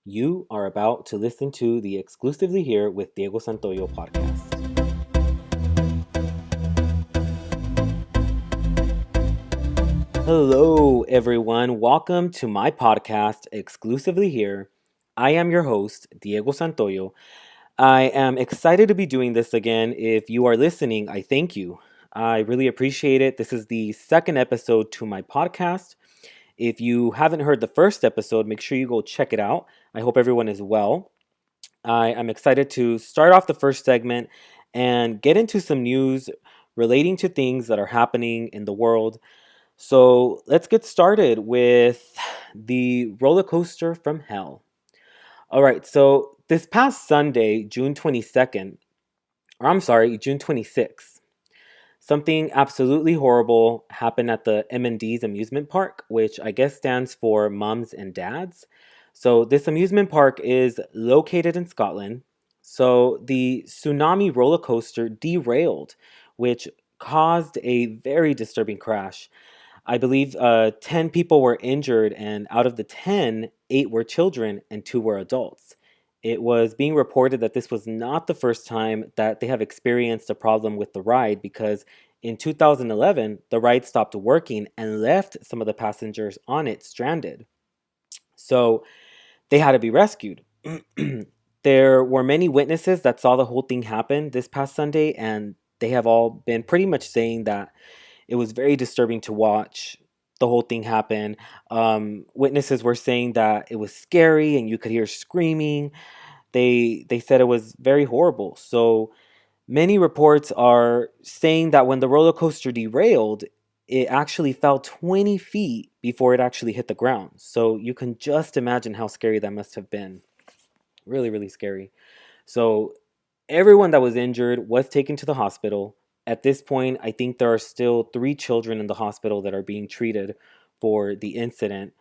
You are about to listen to the Exclusively Here with Diego Santoyo podcast. Hello, everyone. Welcome to my podcast, Exclusively Here. I am your host, Diego Santoyo. I am excited to be doing this again. If you are listening, I thank you. I really appreciate it. This is the second episode to my podcast. If you haven't heard the first episode, make sure you go check it out. I hope everyone is well. I am excited to start off the first segment and get into some news relating to things that are happening in the world. So let's get started with the roller coaster from hell. All right, so this past Sunday, June 22nd, or I'm sorry, June 26th, something absolutely horrible happened at the M&D's amusement park, which I guess stands for Mums and Dads. So this amusement park is located in Scotland. So the tsunami roller coaster derailed, which caused a very disturbing crash. I believe 10 people were injured, and out of the 10, 8 were children and 2 were adults. It was being reported that this was not the first time that they have experienced a problem with the ride because in 2011, the ride stopped working and left some of the passengers on it stranded. So they had to be rescued. There were many witnesses that saw the whole thing happen this past Sunday, and they have all been pretty much saying that it was very disturbing to watch the whole thing happen. Witnesses were saying that it was scary and you could hear screaming. They said it was very horrible. So many reports are saying that when the roller coaster derailed, it actually fell 20 feet before it actually hit the ground. So you can just imagine how scary that must have been. Really, really scary. So everyone that was injured was taken to the hospital. At this point, I think there are still 3 children in the hospital that are being treated for the incident.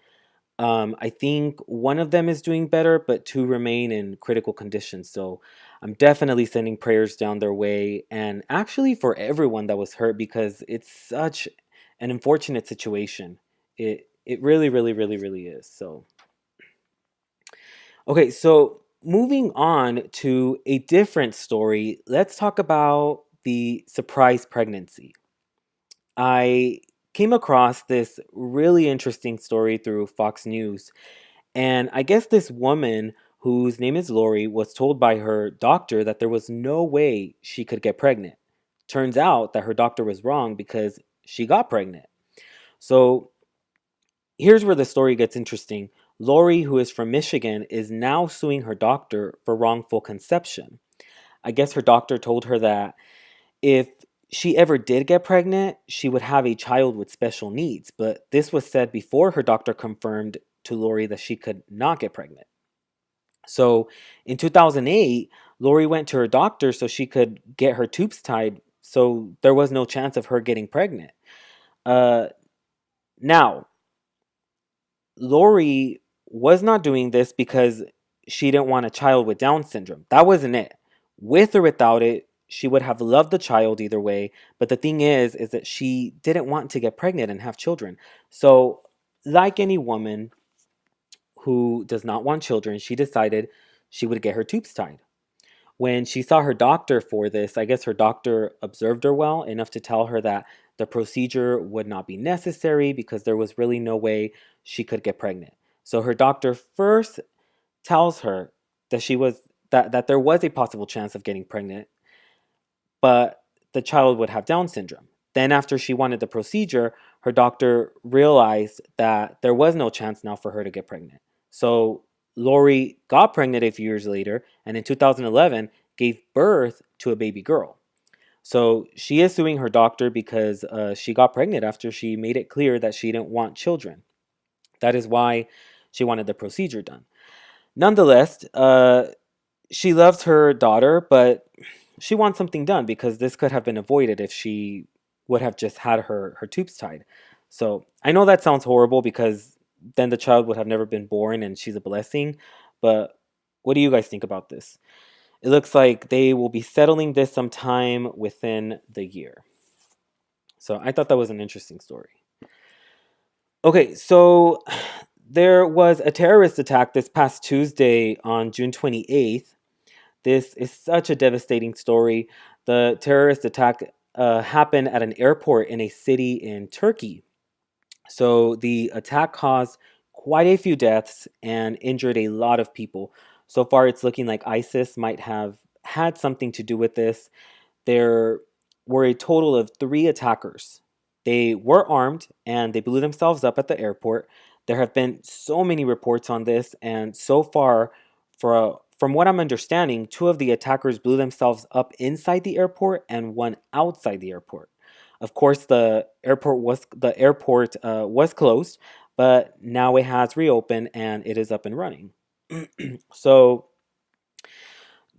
I think one of them is doing better, but 2 remain in critical condition. So I'm definitely sending prayers down their way and actually for everyone that was hurt because it's such an unfortunate situation. It really, really, really, really is. So okay, so moving on to a different story, let's talk about the surprise pregnancy. I came across this really interesting story through Fox News, and I guess this woman whose name is Lori was told by her doctor that there was no way she could get pregnant. Turns out that her doctor was wrong because she got pregnant. So here's where the story gets interesting. Lori, who is from Michigan, is now suing her doctor for wrongful conception. I guess her doctor told her that if she ever did get pregnant, she would have a child with special needs. But this was said before her doctor confirmed to Lori that she could not get pregnant. So in 2008, Lori went to her doctor so she could get her tubes tied. So there was no chance of her getting pregnant. Uh, now, Lori was not doing this because she didn't want a child with Down syndrome. That wasn't it. With or without it, she would have loved the child either way. But the thing is that she didn't want to get pregnant and have children. So, like any woman who does not want children, she decided she would get her tubes tied. When she saw her doctor for this, I guess her doctor observed her well enough to tell her that the procedure would not be necessary because there was really no way she could get pregnant. So her doctor first tells her that that there was a possible chance of getting pregnant, but the child would have Down syndrome. Then after she wanted the procedure, her doctor realized that there was no chance now for her to get pregnant. So Lori got pregnant a few years later and in 2011 gave birth to a baby girl. So she is suing her doctor because she got pregnant after she made it clear that she didn't want children. That is why she wanted the procedure done. Nonetheless, she loves her daughter, but she wants something done because this could have been avoided if she would have just had her tubes tied. So I know that sounds horrible because then the child would have never been born and she's a blessing. But what do you guys think about this? It looks like they will be settling this sometime within the year. So I thought that was an interesting story. Okay, so There was a terrorist attack this past Tuesday on June 28th. This is such a devastating story. The terrorist attack happened at an airport in a city in Turkey. So the attack caused quite a few deaths and injured a lot of people. So far, it's looking like ISIS might have had something to do with this. There were a total of three attackers. They were armed and they blew themselves up at the airport. There have been so many reports on this, and so far, from what I'm understanding, two of the attackers blew themselves up inside the airport and one outside the airport. Of course, the airport was closed, but now it has reopened and it is up and running. So,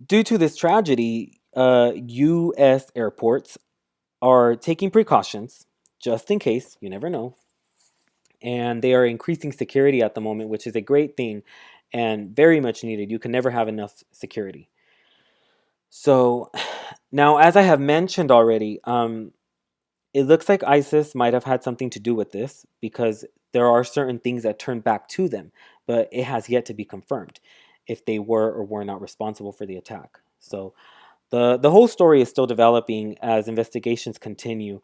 due to this tragedy, U.S. airports are taking precautions just in case, you never know. And they are increasing security at the moment, which is a great thing and very much needed. You can never have enough security. So, now, as I have mentioned already, it looks like ISIS might have had something to do with this because there are certain things that turn back to them, but it has yet to be confirmed if they were or were not responsible for the attack. So, the whole story is still developing as investigations continue.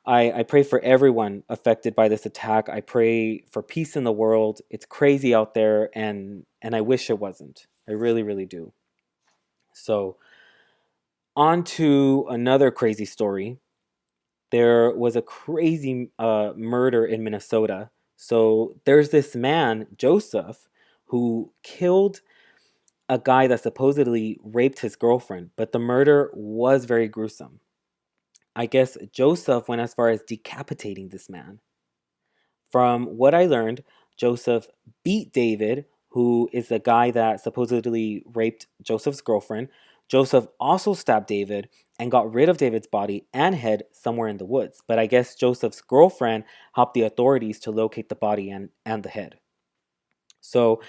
I pray for everyone affected by this attack. I pray for peace in the world. It's crazy out there, and I wish it wasn't. I really, really do. So, on to another crazy story. There was a crazy murder in Minnesota. So, there's this man, Joseph, who killed a guy that supposedly raped his girlfriend, but the murder was very gruesome. I guess Joseph went as far as decapitating this man. From what I learned, Joseph beat David, who is the guy that supposedly raped Joseph's girlfriend. Joseph also stabbed David and got rid of David's body and head somewhere in the woods. But I guess Joseph's girlfriend helped the authorities to locate the body and the head. So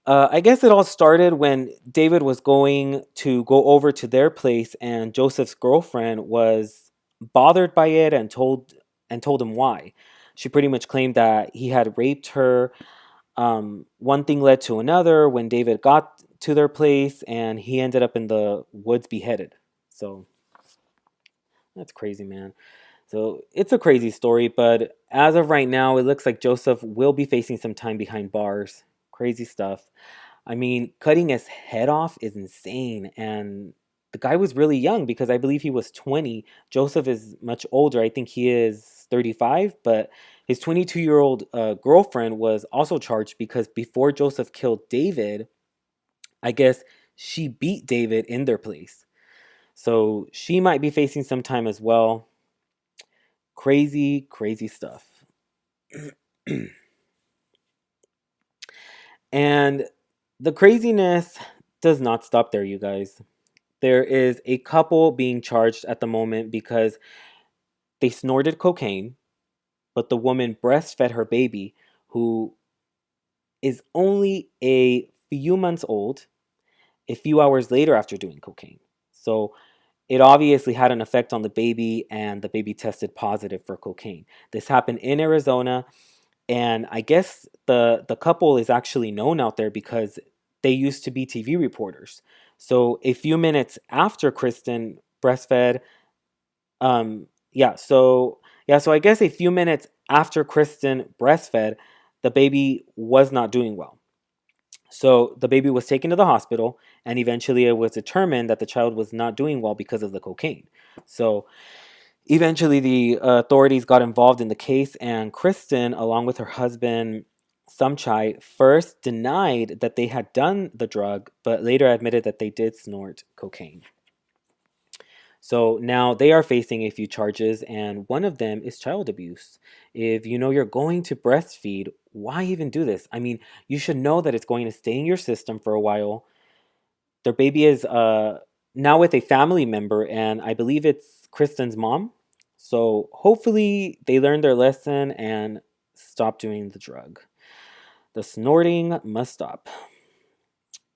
I guess it all started when David was going to go over to their place, and Joseph's girlfriend was bothered by it and told him why. She pretty much claimed that he had raped her. One thing led to another when David got to their place, and he ended up in the woods beheaded. So that's crazy, man. So it's a crazy story, but as of right now, it looks like Joseph will be facing some time behind bars. Crazy stuff. I mean, cutting his head off is insane. And the guy was really young because I believe he was 20. Joseph is much older. I think he is 35, but his 22-year-old girlfriend was also charged because before Joseph killed David, I guess she beat David in their place. So she might be facing some time as well. Crazy, crazy stuff. And the craziness does not stop there, you guys. There is a couple being charged at the moment because they snorted cocaine, but the woman breastfed her baby, who is only a few months old, a few hours later after doing cocaine. So it obviously had an effect on the baby, and the baby tested positive for cocaine. This happened in Arizona, and I guess the couple is actually known out there because they used to be TV reporters. So a few minutes after Kristen breastfed, so I guess a few minutes after Kristen breastfed, the baby was not doing well. So the baby was taken to the hospital, and eventually it was determined that the child was not doing well because of the cocaine. So eventually the authorities got involved in the case, and Kristen, along with her husband Samchai, first denied that they had done the drug, but later admitted that they did snort cocaine. So now they are facing a few charges, and one of them is child abuse. If you know you're going to breastfeed, why even do this? I mean, you should know that it's going to stay in your system for a while. Their baby is now with a family member, and I believe it's Kristen's mom. So hopefully they learn their lesson and stop doing the drug. The snorting must stop.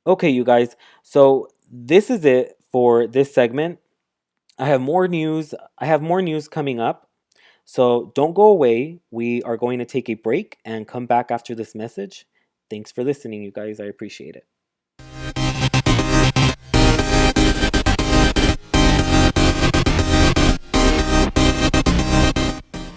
Okay, you guys. So this is it for this segment. I have more news. I have more news coming up. So don't go away. We are going to take a break and come back after this message. Thanks for listening, you guys. I appreciate it.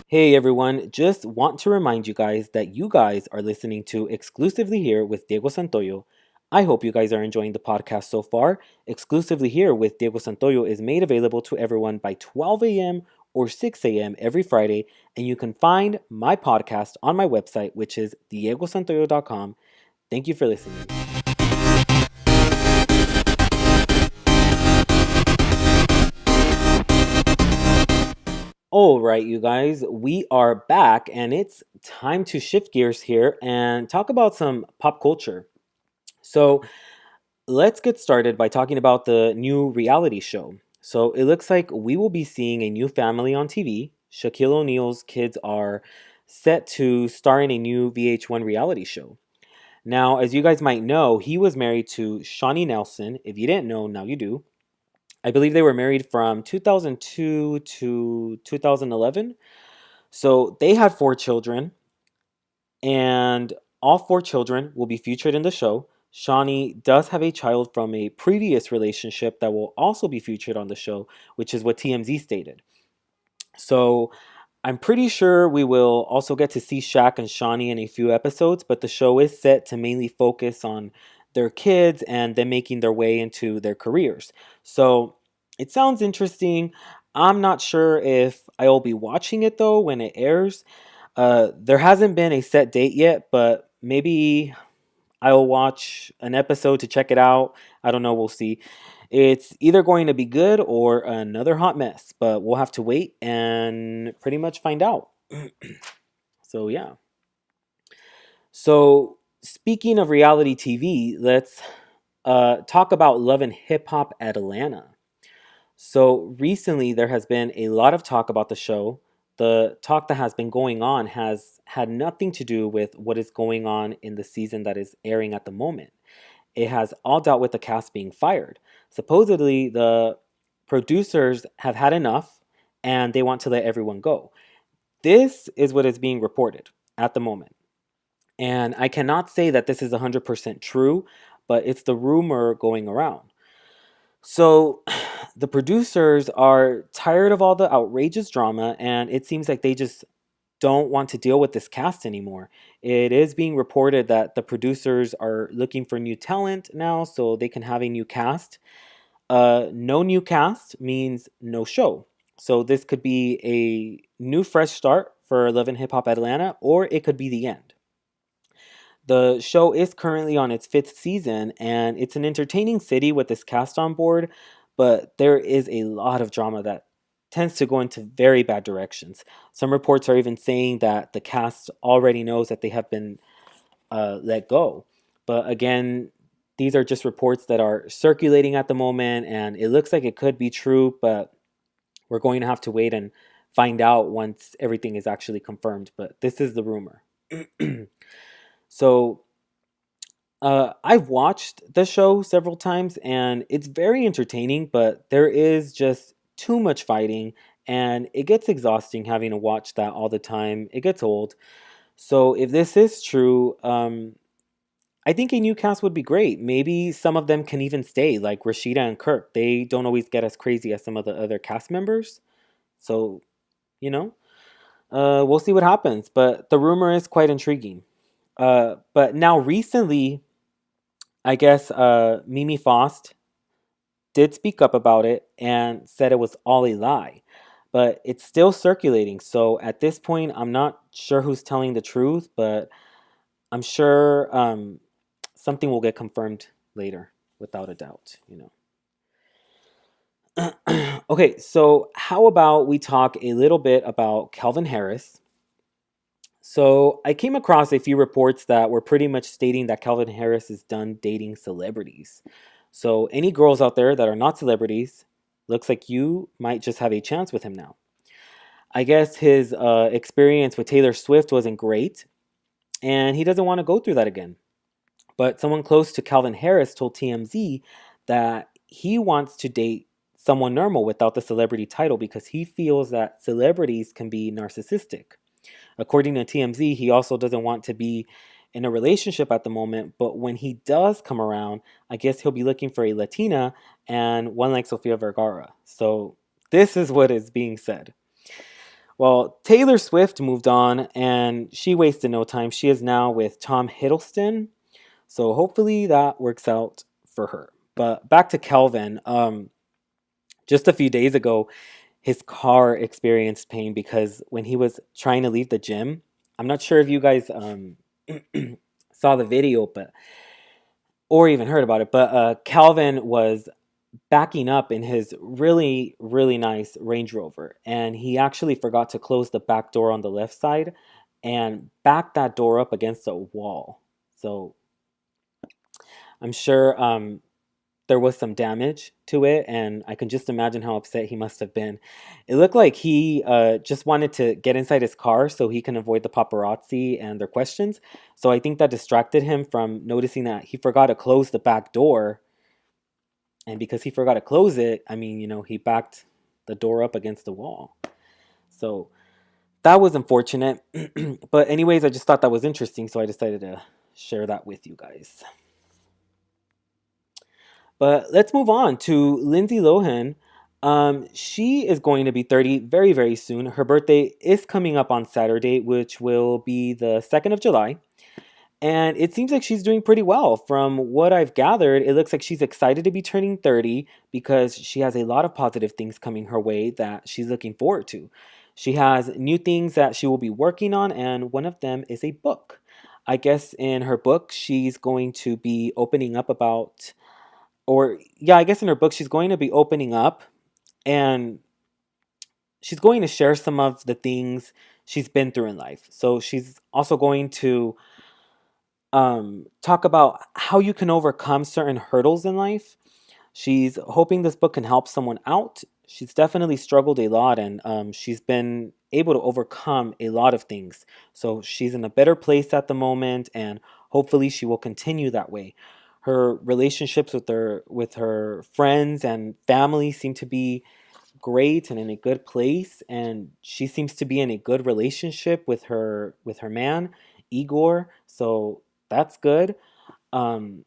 Hey everyone, just want to remind you guys that you guys are listening to Exclusively Here with Diego Santoyo. I hope you guys are enjoying the podcast so far. Exclusively Here with Diego Santoyo is made available to everyone by 12 a.m. or 6 a.m. every Friday, and you can find my podcast on my website, which is diegosantoyo.com. Thank you for listening. All right, you guys, we are back, and it's time to shift gears here and talk about some pop culture. So, let's get started by talking about the new reality show. So, it looks like we will be seeing a new family on TV. Shaquille O'Neal's kids are set to star in a new VH1 reality show. Now, as you guys might know, he was married to Shawnee Nelson. If you didn't know, now you do. I believe they were married from 2002 to 2011. So they had four children, and all four children will be featured in the show. Shawnee does have a child from a previous relationship that will also be featured on the show, which is what TMZ stated. So I'm pretty sure we will also get to see Shaq and Shawnee in a few episodes, but the show is set to mainly focus on their kids and them making their way into their careers. So it sounds interesting. I'm not sure if I'll be watching it though when it airs. There hasn't been a set date yet, but maybe I'll watch an episode to check it out. I don't know, we'll see. It's either going to be good or another hot mess, but we'll have to wait and pretty much find out. So, yeah. So, speaking of reality TV, let's talk about Love and Hip Hop Atlanta. So recently, there has been a lot of talk about the show. The talk that has been going on has had nothing to do with what is going on in the season that is airing at the moment. It has all dealt with the cast being fired. Supposedly, the producers have had enough and they want to let everyone go. This is what is being reported at the moment. And I cannot say that this is 100% true, but it's the rumor going around. So the producers are tired of all the outrageous drama, and it seems like they just don't want to deal with this cast anymore. It is being reported that the producers are looking for new talent now so they can have a new cast. No new cast means no show. So this could be a new fresh start for Love and Hip Hop Atlanta, or it could be the end. The show is currently on its fifth season, and it's an entertaining city with this cast on board, but there is a lot of drama that tends to go into very bad directions. Some reports are even saying that the cast already knows that they have been let go. But again, these are just reports that are circulating at the moment, and it looks like it could be true, but we're going to have to wait and find out once everything is actually confirmed. But this is the rumor. So I've watched the show several times and it's very entertaining, but there is just too much fighting and it gets exhausting having to watch that all the time. It gets old. So if this is true, I think a new cast would be great. Maybe some of them can even stay, like Rashida and Kirk. They don't always get as crazy as some of the other cast members. So, you know, we'll see what happens. But the rumor is quite intriguing. But now recently, I guess Mimi Faust did speak up about it and said it was all a lie. But it's still circulating. So at this point, I'm not sure who's telling the truth, but I'm sure something will get confirmed later, without a doubt, Okay, so how about we talk a little bit about Calvin Harris? So I came across a few reports that were pretty much stating that Calvin Harris is done dating celebrities. So any girls out there that are not celebrities, looks like you might just have a chance with him now. I guess his experience with Taylor Swift wasn't great, and he doesn't want to go through that again. But someone close to Calvin Harris told TMZ that he wants to date someone normal without the celebrity title because he feels that celebrities can be narcissistic. According to TMZ, he also doesn't want to be in a relationship at the moment, but when he does come around, I guess he'll be looking for a Latina and one like Sofia Vergara. So this is what is being said. Well, Taylor Swift moved on and she wasted no time. She is now with Tom Hiddleston. So hopefully that works out for her. But back to Kelvin. Just a few days ago, his car experienced pain because when he was trying to leave the gym, I'm not sure if you guys saw the video, but or even heard about it, but Calvin was backing up in his really, really nice Range Rover, and he actually forgot to close the back door on the left side and backed that door up against a wall. So I'm sure there was some damage to it, and I can just imagine how upset he must have been. It looked like he just wanted to get inside his car so he can avoid the paparazzi and their questions. So I think that distracted him from noticing that he forgot to close the back door. And because he forgot to close it, I mean, he backed the door up against the wall. So that was unfortunate. But anyways, I just thought that was interesting, so I decided to share that with you guys. But let's move on to Lindsay Lohan. She is going to be 30 very, very soon. Her birthday is coming up on Saturday, which will be the 2nd of July. And it seems like she's doing pretty well. From what I've gathered, it looks like she's excited to be turning 30 because she has a lot of positive things coming her way that she's looking forward to. She has new things that she will be working on, and one of them is a book. I guess in her book, she's going to be opening up about or yeah, I guess in her book she's going to be opening up and she's going to share some of the things she's been through in life. So she's also going to talk about how you can overcome certain hurdles in life. She's hoping this book can help someone out. She's definitely struggled a lot and she's been able to overcome a lot of things. So she's in a better place at the moment and hopefully she will continue that way. Her relationships with her friends and family seem to be great and in a good place, and she seems to be in a good relationship with her man, Igor. So that's good. Um,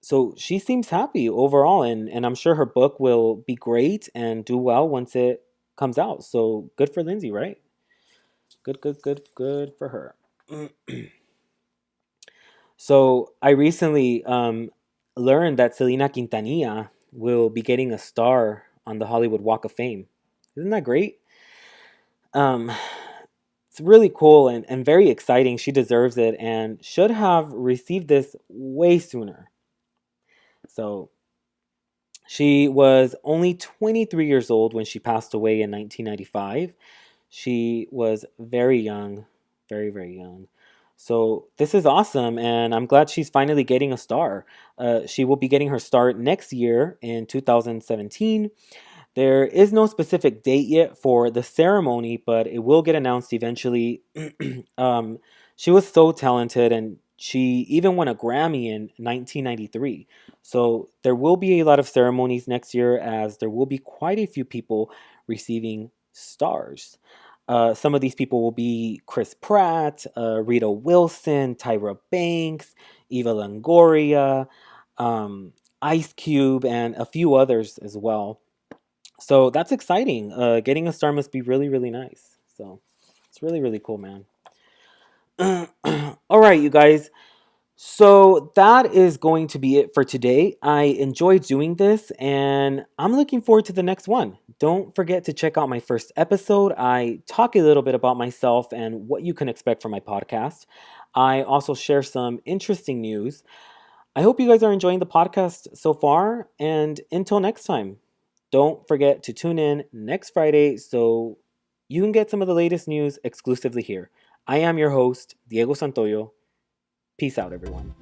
so she seems happy overall, and I'm sure her book will be great and do well once it comes out. So good for Lindsay, right? Good, good, good, good for her. So I recently learned that Selena Quintanilla will be getting a star on the Hollywood Walk of Fame. Isn't that great? Um, it's really cool and very exciting. She deserves it and should have received this way sooner. So she was only 23 years old when she passed away in 1995. She was very young, very, very young. So this is awesome, and I'm glad she's finally getting a star. She will be getting her star next year in 2017. There is no specific date yet for the ceremony, but it will get announced eventually. um, she was so talented, and she even won a Grammy in 1993. So there will be a lot of ceremonies next year, as there will be quite a few people receiving stars. Some of these people will be Chris Pratt, Rita Wilson, Tyra Banks, Eva Longoria, um, Ice Cube, and a few others as well. So that's exciting. Getting a star must be really, really nice. So it's really, really cool, man. All right, you guys. So that is going to be it for today. I enjoyed doing this and I'm looking forward to the next one. Don't forget to check out my first episode. I talk a little bit about myself and what you can expect from my podcast. I also share some interesting news. I hope you guys are enjoying the podcast so far. And until next time, don't forget to tune in next Friday so you can get some of the latest news exclusively here. I am your host, Diego Santoyo. Peace out, everyone.